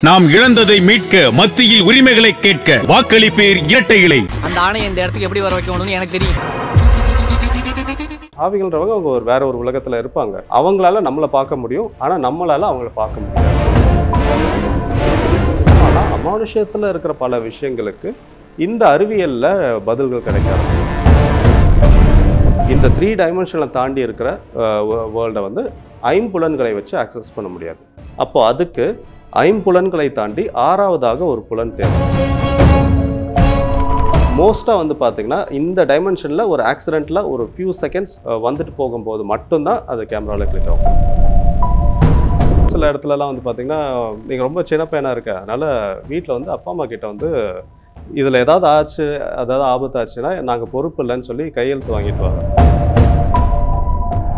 நாம் இழந்ததை மீட்க மத்தியில் உரிமைகளை கேட்க வாக்களிப்பேர் இரட்டை இலை. அந்த ஆணையை இந்த இடத்துக்கு எப்படி வர வைக்கணும்னு எனக்கு தெரியும். ஆவிகள்ன்றவங்க அவங்க வேற ஒரு உலகத்துல இருப்பாங்க. அவங்களால நம்மளை பார்க்க முடியும், ஆனா நம்மளால அவங்கள பார்க்க முடியாது. ஆனா அமானுஷ்யத்துல இருக்கிற பல விஷயங்களுக்கு இந்த அறிவியல்ல பதில்கள் கிடைக்காது. இந்த 3 டைமென்ஷனை தாண்டி இருக்கிற வேர்ல்டை வந்து ஐம்புலன்களை வச்சு ஆக்சஸ் பண்ண முடியாது. அப்போ அதுக்கு ஐம்புலன்களை தாண்டி 6வதாக ஒரு புலன் தேவை. மோஸ்ட்டாக வந்து பார்த்தீங்கன்னா இந்த டைமென்ஷனில் ஒரு ஆக்சிடெண்ட்டில் ஒரு ஃபியூ செகண்ட்ஸ் வந்துட்டு போகும்போது மட்டும்தான் அது கேமராவில் கிளிக் ஆகும். சில இடத்துலலாம் வந்து பார்த்தீங்கன்னா நீங்கள் ரொம்ப சின்ன பையனாக இருக்க, அதனால் வீட்டில் வந்து அப்பா அம்மா கிட்ட வந்து இதில் ஏதாவது ஆச்சு, அதாவது ஆபத்து ஆச்சுன்னா நாங்கள் பொறுப்பு இல்லைன்னு சொல்லி கையெழுத்து வாங்கிட்டு வாங்க.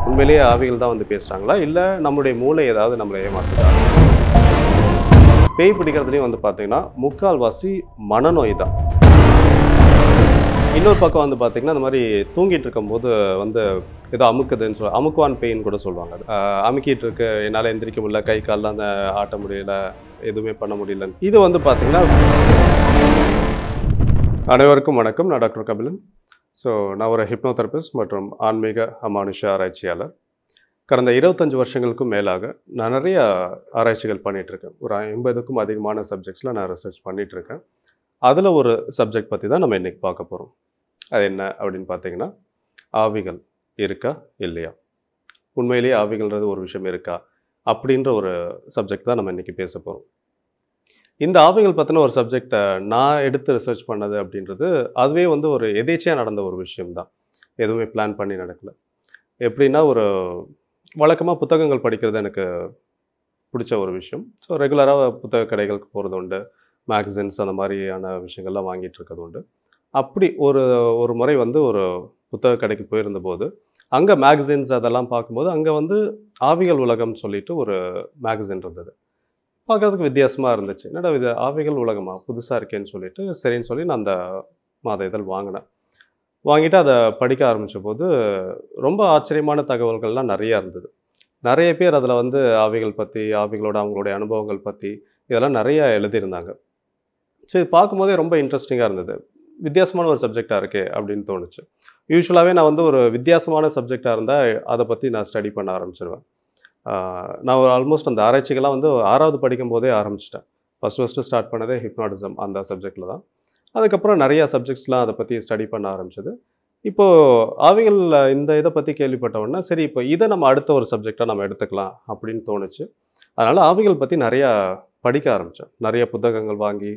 உண்மையிலேயே ஆவிகள் தான் வந்து பேசுகிறாங்களா, இல்லை நம்முடைய மூளை ஏதாவது நம்மளை ஏமாத்துதா? பேய் பிடிக்கிறதுலையும் வந்து பார்த்தீங்கன்னா முக்கால்வாசி மனநோய் தான். இன்னொரு பக்கம் வந்து பார்த்தீங்கன்னா இந்த மாதிரி தூங்கிட்டு இருக்கும்போது வந்து ஏதோ அமுக்குதுன்னு சொல்ல, அமுக்குவான் பேயின்னு கூட சொல்லுவாங்க. அது அமுக்கிட்டு இருக்கு, என்னால் எந்திரிக்க முடியல, கை கால்லாம் அந்த ஆட்ட முடியல, எதுவுமே பண்ண முடியல. இது வந்து பார்த்தீங்கன்னா அனைவருக்கும் வணக்கம். நான் டாக்டர் கபிலன். ஸோ நான் ஒரு ஹிப்னோதெரபிஸ்ட் மற்றும் ஆன்மீக அமானுஷ ஆராய்ச்சியாளர். கடந்த 25 வருஷங்களுக்கும் மேலாக நான் நிறைய ஆராய்ச்சிகள் பண்ணிகிட்ருக்கேன். ஒரு 50க்கும் அதிகமான சப்ஜெக்ட்ஸில் நான் ரிசர்ச் பண்ணிகிட்ருக்கேன். அதில் ஒரு சப்ஜெக்ட் பற்றி தான் நம்ம இன்றைக்கி பார்க்க போகிறோம். அது என்ன அப்படின்னு பார்த்தீங்கன்னா, ஆவிகள் இருக்கா இல்லையா, உண்மையிலேயே ஆவிகள்ன்றது ஒரு விஷயம் இருக்கா அப்படின்ற ஒரு சப்ஜெக்ட் தான் நம்ம இன்றைக்கி பேச போகிறோம். இந்த ஆவிகள் பற்றின ஒரு சப்ஜெக்டை நான் எடுத்து ரிசர்ச் பண்ணது அப்படின்றது அதுவே வந்து ஒரு எதேச்சையாக நடந்த ஒரு விஷயம்தான். எதுவுமே பிளான் பண்ணி நடக்கலை. எப்படின்னா, ஒரு வழக்கமாக புத்தகங்கள் படிக்கிறது எனக்கு பிடிச்ச ஒரு விஷயம். ஸோ ரெகுலராக புத்தக கடைகளுக்கு போகிறது உண்டு, மேகசின்ஸ் அந்த மாதிரியான விஷயங்கள்லாம் வாங்கிட்டு இருக்கிறது உண்டு. அப்படி ஒரு முறை வந்து ஒரு புத்தக கடைக்கு போயிருந்தபோது அங்கே மேகசின்ஸ் அதெல்லாம் பார்க்கும்போது அங்கே வந்து ஆவிகள் உலகம்னு சொல்லிட்டு ஒரு மேகசின் இருந்தது. பார்க்குறதுக்கு வித்தியாசமாக இருந்துச்சு. என்னடா இது ஆவிகள் உலகமா, புதுசாக இருக்கேன்னு சொல்லிட்டு சரின்னு சொல்லி நான் அந்த மாத இதழ் வாங்கிட்டு அதை படிக்க ஆரம்பித்த போது ரொம்ப ஆச்சரியமான தகவல்கள்லாம் நிறையா இருந்தது. நிறைய பேர் அதில் வந்து ஆவிகள் பற்றி, அவங்களுடைய அனுபவங்கள் பற்றி இதெல்லாம் நிறையா எழுதியிருந்தாங்க. ஸோ இது பார்க்கும்போதே ரொம்ப இன்ட்ரெஸ்டிங்காக இருந்தது. வித்தியாசமான ஒரு சப்ஜெக்டாக இருக்கே அப்படின்னு தோணுச்சு. யூஸ்வலாகவே நான் வந்து ஒரு வித்தியாசமான சப்ஜெக்டாக இருந்தால் அதை பற்றி நான் ஸ்டடி பண்ண ஆரம்பிச்சிருவேன். நான் ஒரு ஆல்மோஸ்ட் அந்த ஆராய்ச்சிகள்லாம் வந்து 6வது படிக்கும் போதே ஆரம்பிச்சிட்டேன். ஃபஸ்ட்டு ஸ்டார்ட் பண்ணதே ஹிப்னாட்டிசம் அந்த சப்ஜெக்டில் தான். அதுக்கப்புறம் நிறையா சப்ஜெக்ட்ஸ்லாம் அதை பற்றி ஸ்டடி பண்ண ஆரம்பிச்சது. இப்போது ஆவிகள் இந்த இதை பற்றி கேள்விப்பட்ட உடனே சரி, இப்போ இதை நம்ம அடுத்த ஒரு சப்ஜெக்டாக நம்ம எடுத்துக்கலாம் அப்படின்னு தோணுச்சு. அதனால் ஆவிகள் பற்றி நிறையா படிக்க ஆரம்பித்தேன். நிறைய புத்தகங்கள் வாங்கி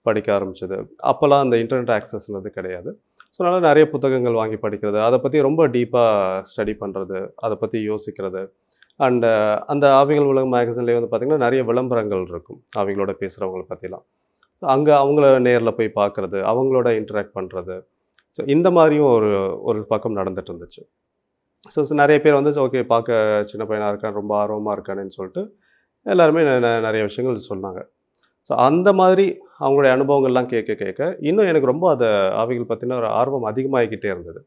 படிக்க ஆரம்பிச்சது. அப்போல்லாம் அந்த இன்டர்நெட் ஆக்சஸ்ன்றது கிடையாது. ஸோ அதனால் நிறைய புத்தகங்கள் வாங்கி படிக்கிறது, அதை பற்றி ரொம்ப டீப்பாக ஸ்டடி பண்ணுறது, அதை பற்றி யோசிக்கிறது. அண்டு அந்த ஆவிகள் உலகம் மேகசின்லேயே வந்து பார்த்திங்கன்னா நிறைய விளம்பரங்கள் இருக்கும் ஆவிகளோட பேசுகிறவங்கள பற்றிலாம். அங்கே அவங்கள நேரில் போய் பார்க்குறது, அவங்களோட இன்டராக்ட் பண்ணுறது. ஸோ இந்த மாதிரியும் ஒரு பக்கம் நடந்துட்டு இருந்துச்சு. ஸோ நிறைய பேர் வந்து ஓகே, பார்க்க சின்ன பையனாக இருக்கான், ரொம்ப ஆர்வமாக இருக்கானேன்னு சொல்லிட்டு எல்லாருமே நிறைய விஷயங்கள் சொன்னாங்க. ஸோ அந்த மாதிரி அவங்களுடைய அனுபவங்கள்லாம் கேட்க இன்னும் எனக்கு ரொம்ப அதை ஆவிகள் பற்றின ஒரு ஆர்வம் அதிகமாகிக்கிட்டே இருந்தது.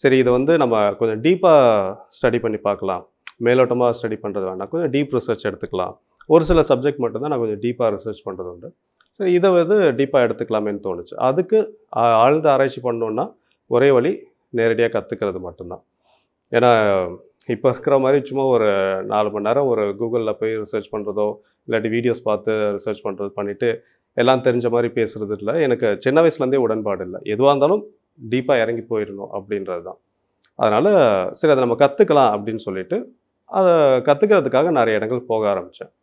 சரி, இதை வந்து நம்ம கொஞ்சம் டீப்பாக ஸ்டடி பண்ணி பார்க்கலாம், மேலோட்டமாக ஸ்டடி பண்ணுறது வேண்டாம், கொஞ்சம் டீப் ரிசர்ச் எடுத்துக்கலாம். ஒரு சில சப்ஜெக்ட் மட்டும்தான் நான் கொஞ்சம் டீப்பாக ரிசர்ச் பண்ணுறது உண்டு. சரி, இதை வந்து டீப்பாக எடுத்துக்கலாமேன்னு தோணுச்சு. அதுக்கு ஆழ்ந்த ஆராய்ச்சி பண்ணோன்னா ஒரே வழி நேரடியாக கற்றுக்கிறது மட்டும்தான். ஏன்னா இப்போ இருக்கிற மாதிரி சும்மா ஒரு 4 மணி நேரம் ஒரு கூகுளில் போய் ரிசர்ச் பண்ணுறதோ இல்லாட்டி வீடியோஸ் பார்த்து ரிசர்ச் பண்ணிவிட்டு எல்லாம் தெரிஞ்ச மாதிரி பேசுகிறது இல்லை. எனக்கு சின்ன வயசுலேருந்தே உடன்பாடு இல்லை. எதுவாக இருந்தாலும் டீப்பாக இறங்கி போயிடணும் அப்படின்றது தான். அதனால் சரி, அதை நம்ம கற்றுக்கலாம் அப்படின்னு சொல்லிட்டு அதை கற்றுக்கிறதுக்காக நிறைய இடங்கள் போக ஆரம்பித்தேன்.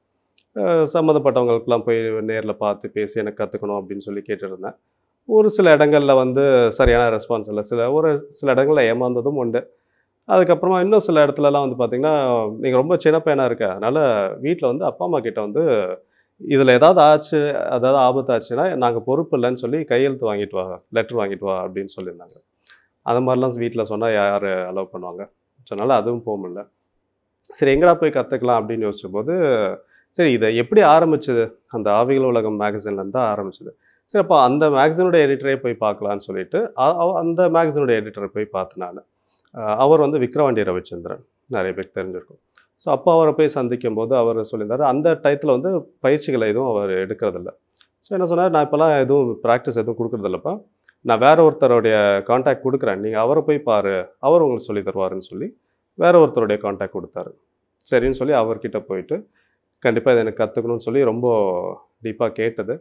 சம்மந்தப்பட்டவங்களுக்கெல்லாம் போய் நேரில் பார்த்து பேசி எனக்கு கற்றுக்கணும் அப்படின்னு சொல்லி கேட்டுருந்தேன். ஒரு சில இடங்களில் வந்து சரியான ரெஸ்பான்ஸ் இல்லை, ஒரு சில இடங்களில் ஏமாந்ததும் உண்டு. அதுக்கப்புறமா இன்னும் சில இடத்துலலாம் வந்து பார்த்திங்கன்னா, நீங்கள் ரொம்ப சின்ன பையனாக இருக்க, அதனால் வீட்டில் வந்து அப்பா அம்மா கிட்ட வந்து இதில் ஏதாவது ஆச்சு, அதாவது ஆபத்து ஆச்சுன்னா நாங்கள் பொறுப்பு இல்லைன்னு சொல்லி கையெழுத்து வாங்கிட்டு வா, லெட்ரு வாங்கிட்டு வா அப்படின்னு சொல்லியிருந்தாங்க. அந்த மாதிரிலாம் வீட்டில் சொன்னால் யார் அலோவ் பண்ணுவாங்க? சொன்னாலும் அதுவும் போக முடியல. சரி, எங்கடா போய் கற்றுக்கலாம் அப்படின்னு யோசிச்சபோது சரி, இதை எப்படி ஆரம்பிச்சது? அந்த ஆவிகள் உலகம் மேகசின்லேருந்து தான் ஆரம்பிச்சது. சரி, அப்போ அந்த மேகசினோட எடிட்டரே போய் பார்க்கலான்னு சொல்லிட்டு அந்த மேகசினோட எடிட்டரை போய் பார்த்தேன் நான். அவர் வந்து விக்ரவாண்டி ரவிச்சந்திரன், நிறைய பேருக்கு தெரிஞ்சிருக்கும். ஸோ அப்போ அவரை போய் சந்திக்கும் போது அவர் சொல்லியிருந்தார் அந்த டயத்தில் வந்து பயிற்சிகளை எதுவும் அவர் எடுக்கிறதில்ல. ஸோ என்ன சொன்னார், நான் இப்போலாம் எதுவும் ப்ராக்டிஸ் எதுவும் கொடுக்குறதில்லப்பா, நான் வேற ஒருத்தருடைய கான்டாக்ட் கொடுக்குறேன், நீங்கள் அவரை போய் பாரு, அவர் உங்களுக்கு சொல்லி தருவாருன்னு சொல்லி வேற ஒருத்தருடைய கான்டாக்ட் கொடுத்தாரு. சரின்னு சொல்லி அவர்கிட்ட போயிட்டு கண்டிப்பாக இதை எனக்கு கற்றுக்கணும்னு சொல்லி ரொம்ப டீப்பாக கேட்டது.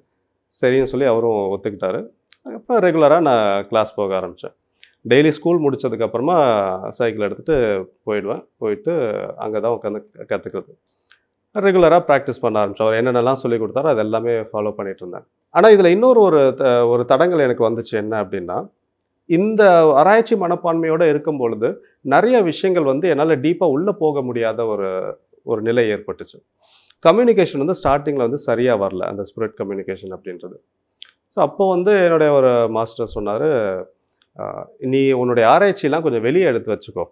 சரின்னு சொல்லி அவரும் ஒத்துக்கிட்டாரு. அதுக்கப்புறம் ரெகுலராக நான் கிளாஸ் போக ஆரம்பித்தேன். டெய்லி ஸ்கூல் முடித்ததுக்கப்புறமா சைக்கிள் எடுத்துகிட்டு போயிடுவேன். போயிட்டு அங்கே தான் உட்காந்து கற்றுக்கிறது. ரெகுலராக ப்ராக்டிஸ் பண்ண ஆரம்பித்தேன். அவர் என்னென்னலாம் சொல்லி கொடுத்தாரோ அது எல்லாமே ஃபாலோ பண்ணிகிட்டு இருந்தேன். ஆனால் இதில் இன்னொரு ஒரு தடங்கள் எனக்கு வந்துச்சு. என்ன அப்படின்னா, இந்த ஆராய்ச்சி மனப்பான்மையோடு இருக்கும் பொழுது நிறைய விஷயங்கள் வந்து என்னால் டீப்பாக உள்ளே போக முடியாத ஒரு நிலை ஏற்பட்டுச்சு. கம்யூனிகேஷன் வந்து ஸ்டார்டிங்கில் வந்து சரியாக வரல, அந்த ஸ்பிரிட் கம்யூனிகேஷன் அப்படின்றது. ஸோ அப்போது வந்து என்னுடைய ஒரு மாஸ்டர் சொன்னார், நீ உன்னுடைய ஆராய்ச்சியெலாம் கொஞ்சம் வெளியே எடுத்து வச்சுக்கோ.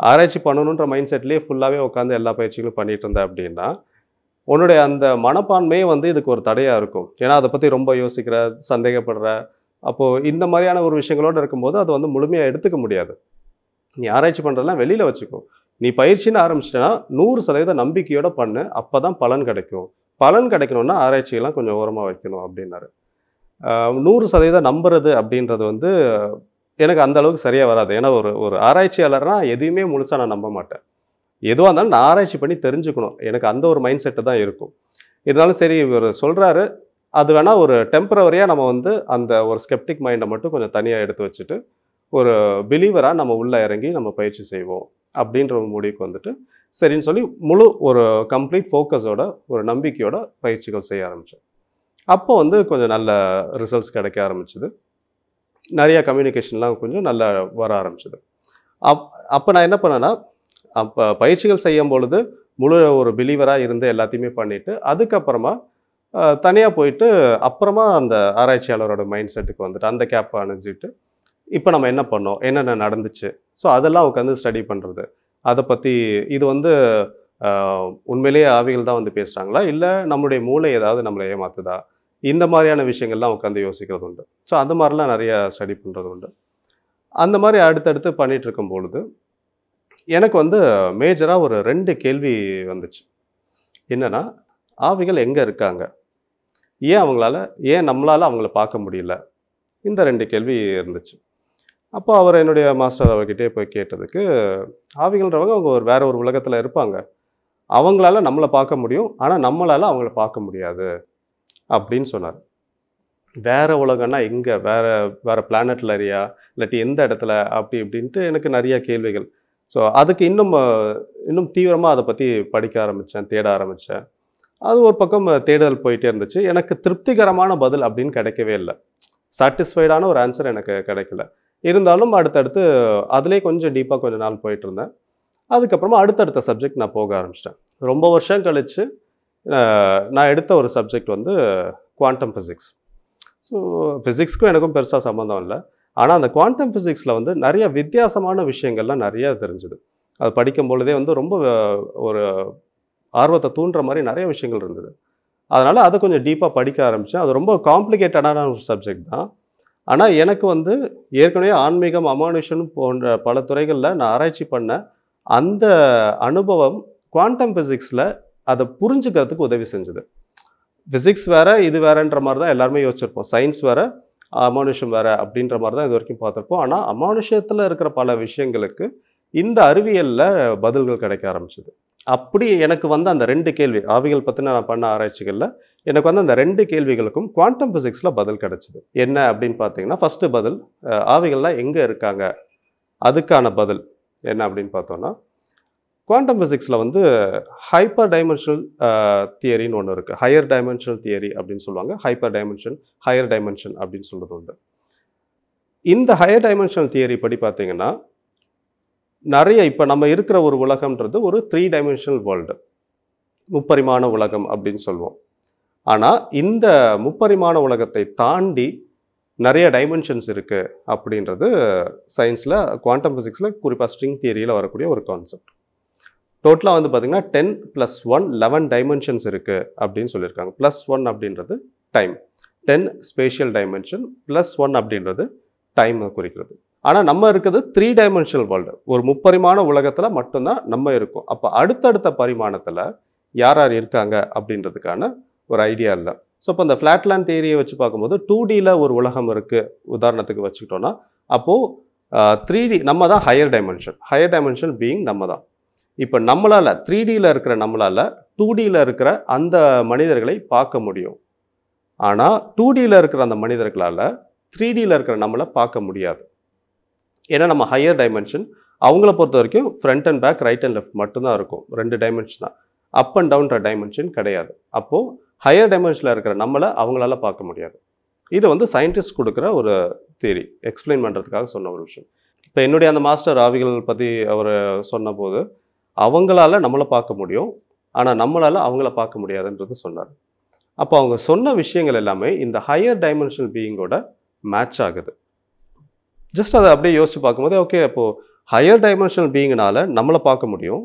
ஆராய்ச்சி பண்ணணுன்ற மைண்ட் செட்லேயே ஃபுல்லாகவே உட்காந்து எல்லா பயிற்சிகளும் பண்ணிகிட்டு இருந்தேன் அப்படின்னா உன்னுடைய அந்த மனப்பான்மையே வந்து இதுக்கு ஒரு தடையாக இருக்கும். ஏன்னா அதை பற்றி ரொம்ப யோசிக்கிற, சந்தேகப்படுற, அப்போது இந்த மாதிரியான ஒரு விஷயங்களோடு இருக்கும்போது அதை வந்து முழுமையாக எடுத்துக்க முடியாது. நீ ஆராய்ச்சி பண்ணுறதெல்லாம் வெளியில் வச்சுக்கோ. நீ பயிற்சின்னு ஆரம்பிச்சிட்டேன்னா 100% நம்பிக்கையோடு பண்ணு, அப்போ தான் பலன் கிடைக்கும். பலன் கிடைக்கணும்னா ஆராய்ச்சியெல்லாம் கொஞ்சம் ஓரமாக வைக்கணும் அப்படின்னாரு. 100% நம்புறது அப்படின்றது வந்து எனக்கு அந்த அளவுக்கு சரியாக வராது. ஏன்னா ஒரு ஆராய்ச்சியாளர்னால் எதையுமே முழுசாக நான் நம்ப மாட்டேன். எதுவாக இருந்தாலும் நான் ஆராய்ச்சி பண்ணி தெரிஞ்சுக்கணும். எனக்கு அந்த ஒரு மைண்ட் செட்டு தான் இருக்கும். இருந்தாலும் சரி, இவர் சொல்கிறாரு, அது வேணால் ஒரு டெம்பரவரியாக நம்ம வந்து அந்த ஒரு ஸ்கெப்டிக் மைண்டை மட்டும் கொஞ்சம் தனியாக எடுத்து வச்சுட்டு ஒரு பிலீவராக நம்ம உள்ளே இறங்கி நம்ம பயிற்சி செய்வோம் அப்படின்ற ஒரு முடிவுக்கு வந்துட்டு சரின்னு சொல்லி முழு ஒரு கம்ப்ளீட் ஃபோக்கஸோட ஒரு நம்பிக்கையோட பயிற்சிகள் செய்ய ஆரம்பித்தேன். அப்போ வந்து கொஞ்சம் நல்ல ரிசல்ட்ஸ் கிடைக்க ஆரம்பிச்சுது. நிறையா கம்யூனிகேஷன்லாம் கொஞ்சம் நல்லா வர ஆரம்பிச்சுது. அப்போ நான் என்ன பண்ணேன்னா, அப்போ பயிற்சிகள் செய்யும் பொழுது முழு ஒரு பிலீவராக இருந்து எல்லாத்தையுமே பண்ணிவிட்டு அதுக்கப்புறமா தனியாக போயிட்டு அப்புறமா அந்த ஆராய்ச்சியாளரோட மைண்ட் செட்டுக்கு வந்துட்டு அந்த கேப்பை அணிஞ்சிட்டு இப்போ நம்ம என்ன பண்ணோம், என்னென்ன நடந்துச்சு, ஸோ அதெல்லாம் உட்காந்து ஸ்டடி பண்ணுறது. அதை பற்றி இது வந்து உண்மையிலேயே ஆவிகள் தான் வந்து பேசுகிறாங்களா, இல்லை நம்மளுடைய மூளை ஏதாவது நம்மளை ஏமாத்துதா, இந்த மாதிரியான விஷயங்கள்லாம் உட்காந்து யோசிக்கிறது உண்டு. ஸோ அந்த மாதிரிலாம் நிறையா ஸ்டடி பண்ணுறது உண்டு. அந்த மாதிரி அடுத்தடுத்து பண்ணிகிட்டு இருக்கும் பொழுது எனக்கு வந்து மேஜராக ஒரு 2 கேள்வி வந்துச்சு. என்னென்னா, ஆவிகள் எங்கே இருக்காங்க, ஏன் நம்மளால் அவங்கள பார்க்க முடியல, இந்த 2 கேள்வி இருந்துச்சு. அப்போ அவர் என்னுடைய மாஸ்டர் அவர்கிட்டே போய் கேட்டதுக்கு, ஆவிகள்ன்றவங்க அவங்க வேற ஒரு உலகத்தில் இருப்பாங்க, அவங்களால நம்மளை பார்க்க முடியும், ஆனால் நம்மளால் அவங்கள பார்க்க முடியாது அப்படின்னு சொன்னார். வேற உலகம்னா எங்கே, வேற பிளானட்ல அறியா, இல்லாட்டி எந்த இடத்துல, அப்படி இப்படின்ட்டு எனக்கு நிறைய கேள்விகள். ஸோ அதுக்கு இன்னும் தீவிரமாக அதை பற்றி படிக்க ஆரம்பித்தேன், தேட ஆரம்பித்தேன். அது ஒரு பக்கம் தேடுதல் போயிட்டே இருந்துச்சு. எனக்கு திருப்திகரமான பதில் அப்படின்னு கிடைக்கவே இல்லை. சாட்டிஸ்ஃபைடான ஒரு ஆன்சர் எனக்கு கிடைக்கல. இருந்தாலும் அடுத்தடுத்து அதிலே கொஞ்சம் டீப்பாக கொஞ்ச நாள் போயிட்டு இருந்தேன். அதுக்கப்புறமா அடுத்தடுத்த சப்ஜெக்ட் நான் போக ஆரம்பிச்சிட்டேன். ரொம்ப வருஷம் கழித்து நான் எடுத்த ஒரு சப்ஜெக்ட் வந்து குவாண்டம் ஃபிசிக்ஸ். ஸோ ஃபிசிக்ஸ்க்கும் எனக்கும் பெருசாக சம்மந்தம் இல்லை. ஆனால் அந்த குவாண்டம் ஃபிசிக்ஸில் வந்து நிறைய வித்தியாசமான விஷயங்கள்லாம் நிறையா தெரிஞ்சுது. அது படிக்கும் பொழுதே வந்து ரொம்ப ஒரு ஆர்வத்தை தூண்டுற மாதிரி நிறைய விஷயங்கள் இருந்தது. அதனால் அதை கொஞ்சம் டீப்பாக படிக்க ஆரம்பித்தேன். அது ரொம்ப காம்ப்ளிகேட்டடான ஒரு சப்ஜெக்ட் தான். ஆனால் எனக்கு வந்து ஏற்கனவே ஆன்மீகம், அமானுஷன் போன்ற பல துறைகளில் நான் ஆராய்ச்சி பண்ண அந்த அனுபவம் குவாண்டம் ஃபிசிக்ஸில் அதை புரிஞ்சுக்கிறதுக்கு உதவி செஞ்சுது. ஃபிசிக்ஸ் வேறு, இது வேறுன்ற மாதிரி தான் எல்லாருமே யோசிச்சிருப்போம். சயின்ஸ் வேறு, அமானுஷம் வேறு அப்படின்ற மாதிரி தான் இது வரைக்கும் பார்த்துருப்போம். ஆனால் அமானுஷத்தில் இருக்கிற பல விஷயங்களுக்கு இந்த அறிவியலில் பதில்கள் கிடைக்க ஆரம்பிச்சிது. அப்படி எனக்கு வந்து அந்த 2 கேள்வி, ஆவிகள் பற்றின நான் பண்ண ஆராய்ச்சிகளில் எனக்கு வந்து அந்த 2 கேள்விகளுக்கும் குவாண்டம் ஃபிசிக்ஸில் பதில் கிடைச்சிது. என்ன அப்படின்னு பார்த்தீங்கன்னா, ஃபஸ்ட்டு பதில், ஆவிகள்லாம் எங்கே இருக்காங்க, அதுக்கான பதில் என்ன அப்படின்னு பார்த்தோன்னா, குவாண்டம் ஃபிசிக்ஸில் வந்து ஹைப்பர் டைமென்ஷனல் தியரின்னு ஒன்று இருக்குது. ஹையர் டைமென்ஷனல் தியரி அப்படின்னு சொல்லுவாங்க. ஹைப்பர் டைமென்ஷன், ஹையர் டைமென்ஷன் அப்படின்னு சொல்கிறது உண்டு. இந்த ஹையர் டைமென்ஷனல் தியரி படி பார்த்தீங்கன்னா, நிறைய இப்போ நம்ம இருக்கிற ஒரு உலகம்ன்றது ஒரு 3 டைமென்ஷனல் வேர்ல்டு, முப்பரிமாண உலகம் அப்படின்னு சொல்லுவோம். ஆனால் இந்த முப்பரிமாண உலகத்தை தாண்டி நிறைய டைமென்ஷன்ஸ் இருக்குது அப்படின்றது சயின்ஸில், குவாண்டம் ஃபிசிக்ஸில், குறிப்பாக ஸ்ட்ரிங் தியரியில் வரக்கூடிய ஒரு கான்செப்ட். டோட்டலாக வந்து பார்த்திங்கன்னா 10 + 1 11 டைமென்ஷன்ஸ் இருக்குது அப்படின்னு சொல்லியிருக்காங்க. +1 அப்படின்றது டைம், 10 ஸ்பேஷியல் டைமென்ஷன், +1 அப்படின்றது டைமை குறிக்கிறது. ஆனால் நம்ம இருக்கிறது 3 டைமென்ஷனல் வேர்ல்டு, ஒரு முப்பரிமாண உலகத்தில் மட்டும்தான் நம்ம இருக்கோம். அப்போ அடுத்தடுத்த பரிமாணத்தில் யார் யார் இருக்காங்க அப்படின்றதுக்கான ஒரு ஐடியா இல்லை. ஸோ இப்போ இந்த ஃப்ளாட்லேண்ட் தியரியை வச்சு பார்க்கும்போது 2Dயில் ஒரு உலகம் இருக்குது உதாரணத்துக்கு வச்சுக்கிட்டோன்னா, அப்போது 3D நம்ம தான் ஹையர் டைமென்ஷன் பீயிங் நம்ம தான். இப்போ நம்மளால் 3Dயில் இருக்கிற நம்மளால் 2Dயில் இருக்கிற அந்த மனிதர்களை பார்க்க முடியும். ஆனால் 2Dயில் இருக்கிற அந்த மனிதர்களால் 3Dயில் இருக்கிற நம்மளை பார்க்க முடியாது. ஏன்னா நம்ம ஹையர் டைமென்ஷன், அவங்கள பொறுத்த வரைக்கும் front and back, right and left மட்டும்தான் இருக்கும், 2 டைமென்ஷன் தான், அப் அண்ட் டவுன்ற டைமென்ஷன் கிடையாது. அப்போது ஹையர் டைமென்ஷனில் இருக்கிற நம்மளை அவங்களால பார்க்க முடியாது. இது வந்து சயின்டிஸ்ட் கொடுக்குற ஒரு தியரி, எக்ஸ்பிளைன் பண்ணுறதுக்காக சொன்ன ஒரு விஷயம். இப்போ என்னுடைய அந்த மாஸ்டர் ஆவிகள் பற்றி அவர் சொன்னபோது அவங்களால நம்மளை பார்க்க முடியும், ஆனால் நம்மளால் அவங்கள பார்க்க முடியாதுன்றது சொன்னார். அப்போ அவங்க சொன்ன விஷயங்கள் எல்லாமே இந்த ஹையர் டைமென்ஷனல் பீயிங்கோட மேட்ச் ஆகுது. ஜஸ்ட் அதை அப்படியே யோசிச்சு பார்க்கும்போது ஓகே, அப்போது ஹையர் டைமென்ஷனல் பீயிங்னால நம்மளை பார்க்க முடியும்,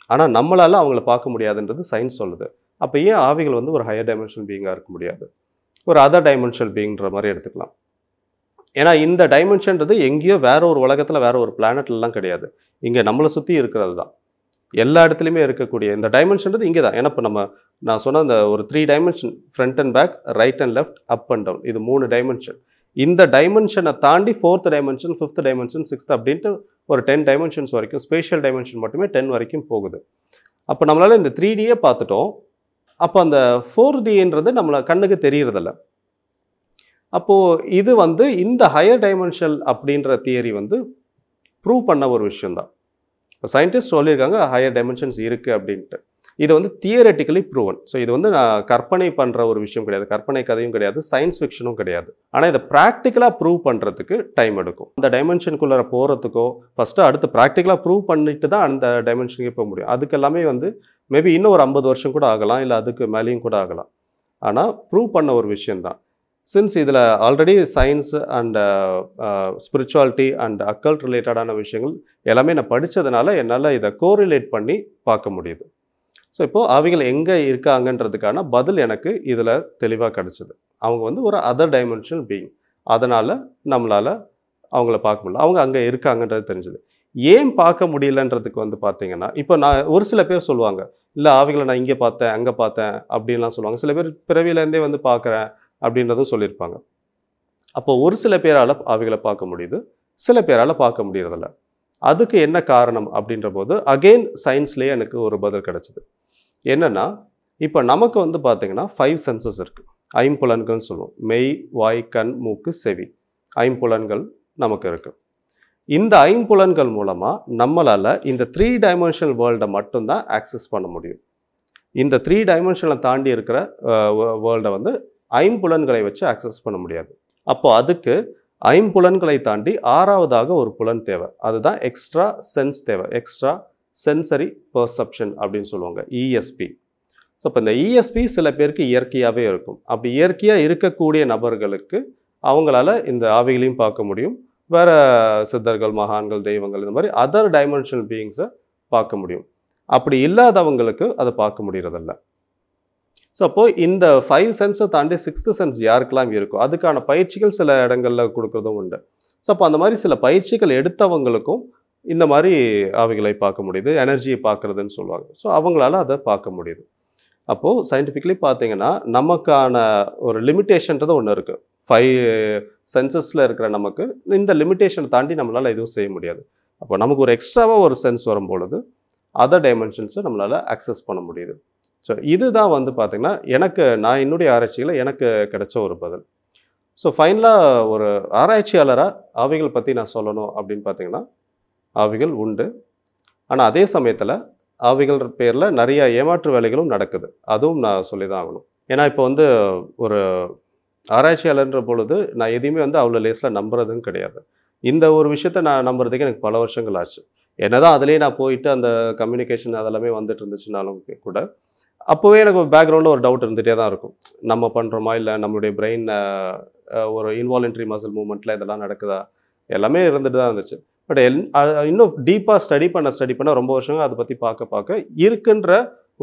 ஆனால் நம்மளால் அவங்கள பார்க்க முடியாதுன்றது சயின்ஸ் சொல்லுது. அப்போ ஏன் ஆவிகள் வந்து ஒரு ஹையர் டைமென்ஷனல் பீயிங்காக இருக்க முடியாது, ஒரு அதர் டைமென்ஷனல் பீயிங்ன்ற மாதிரி எடுத்துக்கலாம். ஏன்னா இந்த டைமென்ஷன்றது எங்கேயோ வேற ஒரு உலகத்தில் வேற ஒரு பிளானட்லாம் கிடையாது, இங்கே நம்மளை சுற்றி இருக்கிறது தான், எல்லா இடத்துலையுமே இருக்கக்கூடிய இந்த டைமென்ஷன்றது இங்கே தான். ஏன்னா இப்போ நான் சொன்ன அந்த ஒரு 3 dimension, front and back, right and left, up and down, இது 3 டைமென்ஷன். இந்த டைமென்ஷனை தாண்டி 4th dimension, 5th dimension, 6th அப்படின்ட்டு ஒரு 10 டைமென்ஷன்ஸ் வரைக்கும், ஸ்பேஷியல் டைமென்ஷன் மட்டுமே 10 வரைக்கும் போகுது. அப்போ நம்மளால் இந்த 3Dயே பார்த்துட்டோம், அப்போ அந்த 4Dன்றது நம்மளை கண்ணுக்கு தெரியறதில்ல. அப்போது இது வந்து இந்த ஹையர் டைமென்ஷனல் அப்படின்ற தியரி வந்து ப்ரூவ் பண்ண ஒரு விஷயந்தான். இப்போ சயின்டிஸ்ட் சொல்லியிருக்காங்க ஹையர் டைமென்ஷன்ஸ் இருக்குது அப்படின்ட்டு. இது வந்து தியரட்டிக்கலி ப்ரூவன். ஸோ இது வந்து நான் கற்பனை பண்ணுற ஒரு விஷயம் கிடையாது, கற்பனை கதையும் கிடையாது, சயின்ஸ் ஃபிக்ஷனும் கிடையாது. ஆனால் இதை ப்ராக்டிக்கலாக ப்ரூவ் பண்ணுறதுக்கு டைம் எடுக்கும். அந்த டைமென்ஷனுக்குள்ளே போகிறதுக்கோ ஃபஸ்ட்டு அடுத்து ப்ராக்டிக்கலாக ப்ரூவ் பண்ணிட்டு தான் அந்த டைமென்ஷனுக்கே போக முடியும். அதுக்கு எல்லாமே வந்து மேபி இன்னும் ஒரு 50 வருஷம் கூட ஆகலாம், இல்லை அதுக்கு மேலேயும் கூட ஆகலாம். ஆனால் ப்ரூவ் பண்ண ஒரு விஷயந்தான். சின்ஸ் இதில் already science and spirituality and occult ரிலேட்டடான விஷயங்கள் எல்லாமே நான் படித்ததுனால என்னால் இதை கோரிலேட் பண்ணி பார்க்க முடியுது. ஸோ இப்போது ஆவிகள் எங்கே இருக்காங்கன்றதுக்கான பதில் எனக்கு இதில் தெளிவாக கிடச்சிது. அவங்க வந்து ஒரு அதர் டைமென்ஷனல் பீயிங், அதனால் நம்மளால் அவங்கள பார்க்க முடியல, அவங்க அங்கே இருக்காங்கன்றது தெரிஞ்சுது. ஏன் பார்க்க முடியலன்றதுக்கு வந்து பார்த்தீங்கன்னா, இப்போ நான் ஒரு சில பேர் சொல்லுவாங்க, இல்லை ஆவிகளை நான் இங்கே பார்த்தேன் அங்கே பார்த்தேன் அப்படின்லாம் சொல்லுவாங்க. சில பேர் பிறவிலேருந்தே வந்து பார்க்குறேன் அப்படின்றதும் சொல்லியிருப்பாங்க. அப்போ ஒரு சில பேரால் ஆவிகளை பார்க்க முடியுது, சில பேரால் பார்க்க முடியறதில்ல. அதுக்கு என்ன காரணம் அப்படின்ற போது அகெயின் சயின்ஸ்லேயே எனக்கு ஒரு பதில் கிடச்சிது. என்னென்னா, இப்போ நமக்கு வந்து பார்த்திங்கன்னா 5 சென்சஸ் இருக்குது, ஐம்புலன்கள்னு சொல்லுவோம். மெய், வாய், கண், மூக்கு, செவி, ஐம்புலன்கள் நமக்கு இருக்குது. இந்த ஐம்புலன்கள் மூலமாக நம்மளால் இந்த 3 டைமென்ஷனல் வேர்ல்டை மட்டும்தான் ஆக்சஸ் பண்ண முடியும். இந்த 3 டைமென்ஷனை தாண்டி இருக்கிற வேர்ல்டை வந்து ஐம்புலன்களை வச்சு ஆக்சஸ் பண்ண முடியாது. அப்போது அதுக்கு ஐம்புலன்களை தாண்டி 6வதாக ஒரு புலன் தேவை, அதுதான் எக்ஸ்ட்ரா சென்ஸ் தேவை, எக்ஸ்ட்ரா சென்சரி பர்செப்ஷன் அப்படின்னு சொல்லுவாங்க, இஎஸ்பி. ஸோ இப்போ இந்த இஎஸ்பி சில பேருக்கு இயற்கையாகவே இருக்கும். அப்படி இயற்கையாக இருக்கக்கூடிய நபர்களுக்கு அவங்களால இந்த ஆவிகளையும் பார்க்க முடியும், வேறு சித்தர்கள், மகான்கள், தெய்வங்கள், இந்த மாதிரி அதர் டைமென்ஷனல் பீயிங்ஸை பார்க்க முடியும். அப்படி இல்லாதவங்களுக்கு அதை பார்க்க முடியறதில்ல. ஸோ அப்போது இந்த 5 சென்ஸை தாண்டி 6th சென்ஸ் யாருக்கெல்லாம் இருக்கும், அதுக்கான பயிற்சிகள் சில இடங்களில் கொடுக்குறதும் உண்டு. ஸோ அப்போ அந்த மாதிரி சில பயிற்சிகள் எடுத்தவங்களுக்கும் இந்த மாதிரி ஆவிகளை பார்க்க முடியுது, எனர்ஜியை பார்க்குறதுன்னு சொல்லுவாங்க. ஸோ அவங்களால அதை பார்க்க முடியுது. அப்போது சயின்டிஃபிக்கலி பார்த்தீங்கன்னா நமக்கான ஒரு லிமிட்டேஷன்றது ஒன்று இருக்குது. 5 சென்சஸில் இருக்கிற நமக்கு இந்த லிமிட்டேஷனை தாண்டி நம்மளால் எதுவும் செய்ய முடியாது. அப்போ நமக்கு ஒரு எக்ஸ்ட்ராவாக ஒரு சென்ஸ் வரும்பொழுது அதர் டைமென்ஷன்ஸை நம்மளால் அக்சஸ் பண்ண முடியுது. ஸோ இதுதான் வந்து பார்த்திங்கன்னா நான் என்னுடைய ஆராய்ச்சியில் எனக்கு கிடைச்ச ஒரு பதில். ஸோ ஃபைனலாக ஒரு ஆராய்ச்சியாளராக ஆவிகள் பற்றி நான் சொல்லணும் அப்படின்னு பார்த்தீங்கன்னா, ஆவிகள் உண்டு, ஆனால் அதே சமயத்தில் ஆவிகள் பேரில் நிறைய ஏமாற்று வேலைகளும் நடக்குது, அதுவும் நான் சொல்லி தான் ஆகணும். ஏன்னா இப்போ வந்து ஒரு ஆராய்ச்சியாளர்ன்ற பொழுது நான் எதையுமே வந்து அவ்வளோ லேஸில் நம்புறதும் கிடையாது. இந்த ஒரு விஷயத்தை நான் நம்புறதுக்கு எனக்கு பல வருஷங்கள் ஆச்சு. என்னதான் அதிலே நான் போயிட்டு அந்த கம்யூனிகேஷன் அதெல்லாமே வந்துட்டு இருந்துச்சுனாலும் கூட அப்போவே எனக்கு பேக்ரவுண்டில் ஒரு டவுட் இருந்துகிட்டே தான் இருக்கும். நம்ம பண்ணுறோமா, இல்லை நம்மளுடைய பிரெயின் ஒரு இன்வாலன்ட்ரி மசில் மூமெண்ட்டில் இதெல்லாம் நடக்குதா, எல்லாமே இருந்துட்டு தான் இருந்துச்சு. பட் இன்னும் டீப்பாக ஸ்டடி பண்ண ரொம்ப வருஷங்கள் அதை பற்றி பார்க்க இருக்குன்ற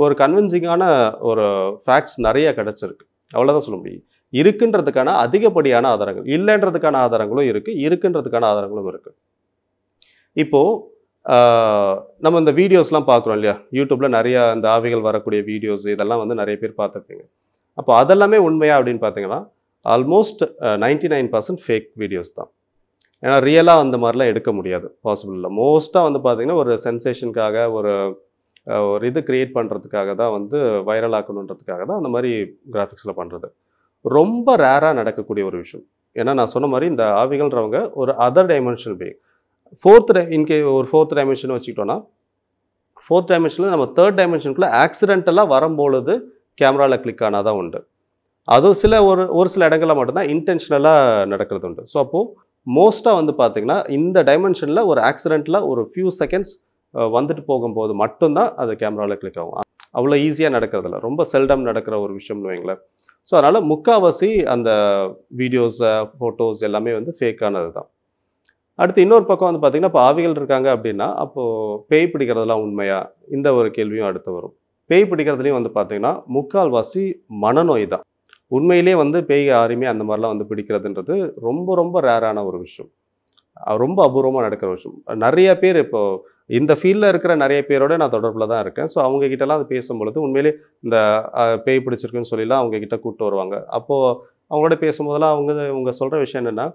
ஒரு கன்வின்சிங்கான ஒரு ஃபேக்ட்ஸ் நிறைய கிடச்சிருக்கு. அவ்வளோதான் சொல்ல முடியும். இருக்குன்றதுக்கான அதிகப்படியான ஆதாரங்கள், இல்லைன்றதுக்கான ஆதாரங்களும் இருக்குது, இருக்குன்றதுக்கான ஆதாரங்களும் இருக்குது. இப்போது நம்ம இந்த வீடியோஸ்லாம் பார்க்குறோம் இல்லையா, யூடியூப்பில் நிறையா இந்த ஆவிகள் வரக்கூடிய வீடியோஸ் இதெல்லாம் வந்து நிறைய பேர் பார்த்துருப்பீங்க. அப்போ அதெல்லாமே உண்மையா அப்படின்னு பார்த்தீங்கன்னா ஆல்மோஸ்ட் 99% ஃபேக் வீடியோஸ் தான். ஏன்னா ரியலாக அந்த மாதிரிலாம் எடுக்க முடியாது, பாசிபிள் இல்லை. மோஸ்ட்டாக வந்து பார்த்திங்கன்னா ஒரு சென்சேஷனுக்காக ஒரு இது க்ரியேட் பண்ணுறதுக்காக தான் வந்து வைரல் ஆக்கணுன்றதுக்காக தான் அந்த மாதிரி கிராஃபிக்ஸில் பண்ணுறது. ரொம்ப ரேராக நடக்கக்கூடிய ஒரு விஷயம். ஏன்னா நான் சொன்ன மாதிரி இந்த ஆவிகள்ன்றவங்க ஒரு அதர் டைமென்ஷன் பீயிங். ஒரு ஃபோர்த் டைமென்ஷன் வச்சுக்கிட்டோன்னா, ஃபோர்த் டைமென்ஷனில் நம்ம தேர்ட் டைமென்ஷனுக்குள்ளே ஆக்சிடென்டலாக வரும்பொழுது கேமராவில் கிளிக் ஆனால் தான் உண்டு. அதுவும் ஒரு சில இடங்களில் மட்டும்தான் இன்டென்ஷனலாக நடக்கிறது உண்டு. ஸோ அப்போது மோஸ்ட்டாக வந்து பார்த்திங்கன்னா இந்த டைமென்ஷனில் ஒரு ஆக்சிடென்ட்டில் ஒரு ஃபியூ செகண்ட்ஸ் வந்துட்டு போகும்போது மட்டும்தான் அது கேமராவில் கிளிக் ஆகும். அவ்வளோ ஈஸியாக நடக்கிறதில்ல, ரொம்ப செல்டம் நடக்கிற ஒரு விஷயம்னு வைங்களேன். ஸோ அதனால் முக்கால்வாசி அந்த வீடியோஸ் ஃபோட்டோஸ் எல்லாமே வந்து ஃபேக்கானது தான். அடுத்து இன்னொரு பக்கம் வந்து பார்த்திங்கன்னா, இப்போ ஆவிகள் இருக்காங்க அப்படின்னா அப்போது பேய் பிடிக்கிறதெல்லாம் உண்மையா, இந்த ஒரு கேள்வியும் அடுத்து வரும். பேய் பிடிக்கிறதுலையும் வந்து பார்த்திங்கன்னா முக்கால்வாசி மனநோய் தான். உண்மையிலே வந்து பேய் யாருமே அந்த மாதிரிலாம் வந்து பிடிக்கிறதுன்றது ரொம்ப ரொம்ப ரேரான ஒரு விஷயம், ரொம்ப அபூர்வமாக நடக்கிற விஷயம். நிறைய பேர் இப்போது இந்த ஃபீல்டில் இருக்கிற நிறைய பேரோட நான் தொடர்பில் தான் இருக்கேன். ஸோ அவங்கக்கிட்டலாம் அது பேசும்பொழுது உண்மையிலே இந்த பேய் பிடிச்சிருக்குன்னு சொல்லிலாம் அவங்கக்கிட்ட கூப்பிட்டு வருவாங்க. அப்போது அவங்களோட பேசும்போதெல்லாம் அவங்க சொல்கிற விஷயம் என்னென்னா,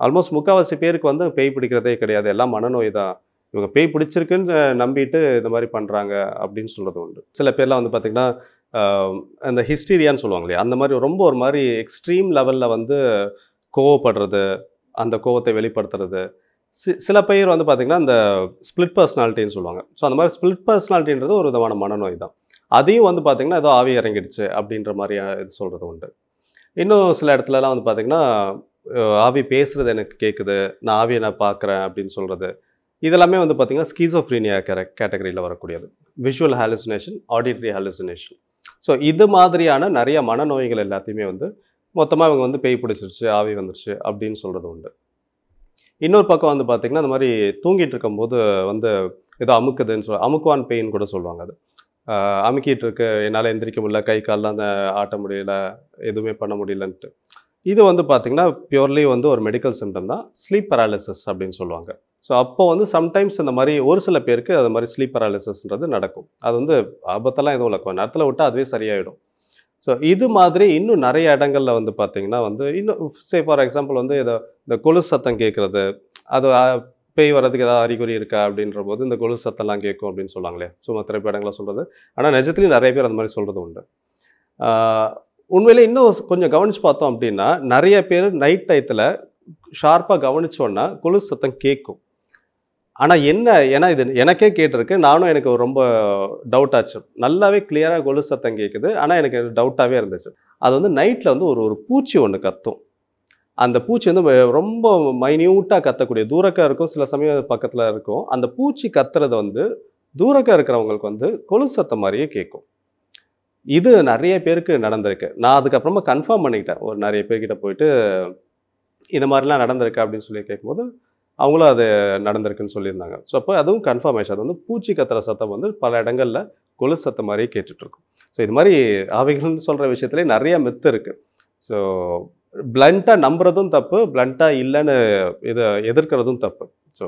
ஆல்மோஸ்ட் முக்கால்வாசி பேருக்கு வந்து பேய் பிடிக்கிறதே கிடையாது, எல்லாம் மனநோய் தான், இவங்க பேய் பிடிச்சிருக்குன்னு நம்பிட்டு இந்த மாதிரி பண்ணுறாங்க அப்படின்னு சொல்கிறது உண்டு. சில பேர்லாம் வந்து பார்த்திங்கன்னா அந்த ஹிஸ்டீரியான்னு சொல்லுவாங்க இல்லையா, அந்த மாதிரி ரொம்ப ஒரு மாதிரி எக்ஸ்ட்ரீம் லெவலில் வந்து கோவப்படுறது, அந்த கோவத்தை வெளிப்படுத்துறது. சில பேர் வந்து பார்த்திங்கன்னா இந்த ஸ்பிளிட் பர்சனாலிட்டின்னு சொல்லுவாங்க. ஸோ அந்த மாதிரி ஸ்பிளிட் பர்சனாலிட்டின்றது ஒரு விதமான மனநோய் தான். அதையும் வந்து பார்த்திங்கன்னா ஏதோ ஆவி இறங்கிடுச்சு அப்படின்ற மாதிரி இது சொல்கிறது உண்டு. இன்னும் சில இடத்துலலாம் வந்து பார்த்திங்கன்னா ஆவி பேசுகிறது எனக்கு கேட்குது, நான் ஆவியை நான் பார்க்குறேன் அப்படின்னு சொல்கிறது. இதெல்லாமே வந்து பார்த்திங்கன்னா ஸ்கீசோஃப்ரீனியா கேட்டகரியில் வரக்கூடியது. Visual hallucination, auditory hallucination. So இது மாதிரியான நிறைய மனநோய்கள் எல்லாத்தையுமே வந்து மொத்தமாக இவங்க வந்து பேய் பிடிச்சிருச்சு, ஆவி வந்துருச்சு அப்படின்னு சொல்கிறது உண்டு. இன்னொரு பக்கம் வந்து பார்த்திங்கன்னா இந்த மாதிரி தூங்கிட்டு இருக்கும்போது வந்து ஏதோ அமுக்குதுன்னு அமுக்குவான் பேயின்னு கூட சொல்லுவாங்க. அது அமுக்கிட்டு இருக்கு, என்னால் எந்திரிக்க முடியல, கை கால்லாம் அந்த ஆட்ட முடியல, எதுவுமே பண்ண முடியலன்ட்டு. இது வந்து பார்த்திங்கன்னா பியூர்லி வந்து ஒரு மெடிக்கல் சிம்டம் தான், ஸ்லீப் பேராலிசிஸ் அப்படின்னு சொல்லுவாங்க. ஸோ அப்போ வந்து சம்டைம்ஸ் இந்த மாதிரி ஒரு சில பேருக்கு அது மாதிரி ஸ்லீப் பேராலிசிஸ்ன்றது நடக்கும். அது வந்து ஆபத்தெல்லாம் எதுவும் இல்லை, கொஞ்சம் நேரத்தில் விட்டால் அதுவே சரியாயிடும். ஸோ இது மாதிரி இன்னும் நிறைய இடங்களில் வந்து பார்த்திங்கன்னா வந்து இன்னும் ஃபார் எக்ஸாம்பிள் வந்து இந்த கொலுசு சத்தம் கேட்குறது, அது பேய் வர்றதுக்கு ஏதாவது அறிகுறி இருக்கா அப்படின்ற போது இந்த கொலுசு சத்தம்லாம் கேட்கும் அப்படின்னு சொல்லுவாங்களே, சும்மா திரைப்படங்களை சொல்கிறது. ஆனால் நிஜத்துலேயும் நிறைய பேர் அந்த மாதிரி சொல்கிறது உண்டு. உண்மையிலே இன்னும் கொஞ்சம் கவனித்து பார்த்தோம் அப்படின்னா நிறைய பேர் நைட் டயத்தில் ஷார்ப்பாக கவனிச்சோன்னா கொலுசு சத்தம் கேட்கும். ஆனால் ஏன்னா இது எனக்கே கேட்டிருக்கு, நானும் எனக்கு ரொம்ப டவுட் ஆச்சு. நல்லாவே கிளியராக கொலுசு சத்தம் கேட்குது, ஆனால் எனக்கு டவுட்டாகவே இருந்துச்சு. அது வந்து நைட்டில் வந்து ஒரு பூச்சி ஒன்று கத்தும். அந்த பூச்சி வந்து ரொம்ப மைன்யூட்டாக கத்தக்கூடிய, தூரக்காக இருக்கும், சில சமயம் பக்கத்தில் இருக்கும். அந்த பூச்சி கத்துறது வந்து தூரக்காக இருக்கிறவங்களுக்கு வந்து கொலுசு சத்தம் மாதிரியே கேட்கும். இது நிறைய பேருக்கு நடந்திருக்கு. நான் அதுக்கப்புறமா கன்ஃபார்ம் பண்ணிக்கிட்டேன். ஒரு நிறைய பேர்கிட்ட போயிட்டு இந்த மாதிரிலாம் நடந்திருக்கு அப்படின்னு சொல்லி கேட்கும்போது அவங்களும் அது நடந்திருக்குன்னு சொல்லியிருந்தாங்க. ஸோ அப்போ அதுவும் கன்ஃபார்ம் ஆயிடுச்சு. அது வந்து பூச்சி கத்துற சத்தம் வந்து பல இடங்களில் கொலுசு சத்தம் மாதிரியே கேட்டுட்ருக்கும். ஸோ இது மாதிரி ஆவிகள்னு சொல்கிற விஷயத்துலேயே நிறைய மித்து இருக்குது. ஸோ பிளண்ட்டாக நம்புறதும் தப்பு, பிளண்ட்டாக இல்லைன்னு எதிர்க்கிறதும் தப்பு. ஸோ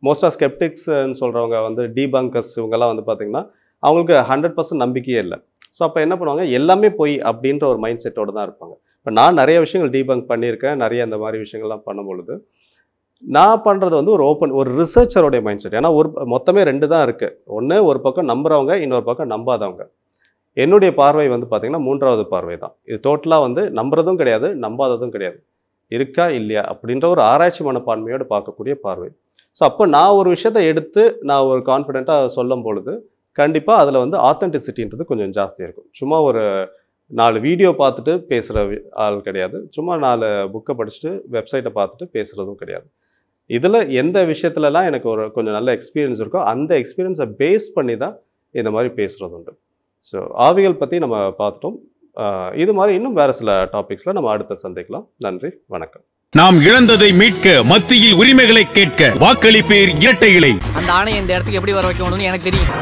மோஸ்ட்டாக ஸ்கெப்டிக்ஸ்ன்னு சொல்கிறவங்க வந்து டீபங்கர்ஸ் இவங்கெல்லாம் வந்து பார்த்திங்கன்னா அவங்களுக்கு 100% நம்பிக்கையே இல்லை. ஸோ அப்போ என்ன பண்ணுவாங்க, எல்லாமே பொய் அப்படின்ற ஒரு மைண்ட் செட்டோடு தான் இருப்பாங்க. இப்போ நான் நிறைய விஷயங்கள் டீபங்க் பண்ணியிருக்கேன், நிறைய அந்த மாதிரி விஷயங்கள்லாம் பண்ணும்பொழுது நான் பண்ணுறது வந்து ஒரு ரிசர்ச்சரோடைய மைண்ட் செட். ஏன்னா மொத்தமே 2 தான் இருக்குது. ஒன்று ஒரு பக்கம் நம்புறவங்க, இன்னொரு பக்கம் நம்பாதவங்க. என்னுடைய பார்வை வந்து பார்த்திங்கன்னா 3வது பார்வை தான். இது டோட்டலாக வந்து நம்புறதும் கிடையாது, நம்பாததும் கிடையாது, இருக்கா இல்லையா அப்படின்ற ஒரு ஆராய்ச்சி மனப்பான்மையோடு பார்க்கக்கூடிய பார்வை. ஸோ அப்போ நான் ஒரு விஷயத்தை எடுத்து நான் ஒரு கான்ஃபிடென்ட்டாக சொல்லும் பொழுது கண்டிப்பாக அதில் வந்து ஆத்தென்டிசிட்டின்றது கொஞ்சம் ஜாஸ்தியாக இருக்கும். சும்மா ஒரு 4 வீடியோ பார்த்துட்டு பேசுகிற ஆள் கிடையாது, சும்மா 4 புக்கை படிச்சுட்டு வெப்சைட்டை பார்த்துட்டு பேசுகிறதும் கிடையாது. இதில் எந்த விஷயத்துலலாம் எனக்கு கொஞ்சம் நல்ல எக்ஸ்பீரியன்ஸ் இருக்கோ அந்த எக்ஸ்பீரியன்ஸை பேஸ் பண்ணி தான் இந்த மாதிரி பேசுகிறது உண்டு. ஸோ ஆவிகள் பற்றி நம்ம பார்த்துட்டோம். இது மாதிரி இன்னும் வேறு சில டாபிக்ஸில் நம்ம அடுத்த சந்திக்கலாம். நன்றி, வணக்கம். நாம் இழந்ததை மீட்க, மத்தியில் உரிமைகளை கேட்க வாக்களிப்பேர் இரட்டை இலை. அந்த ஆணையை இந்த இடத்துக்கு எப்படி வர வைக்கணும்னு எனக்கு தெரியும்.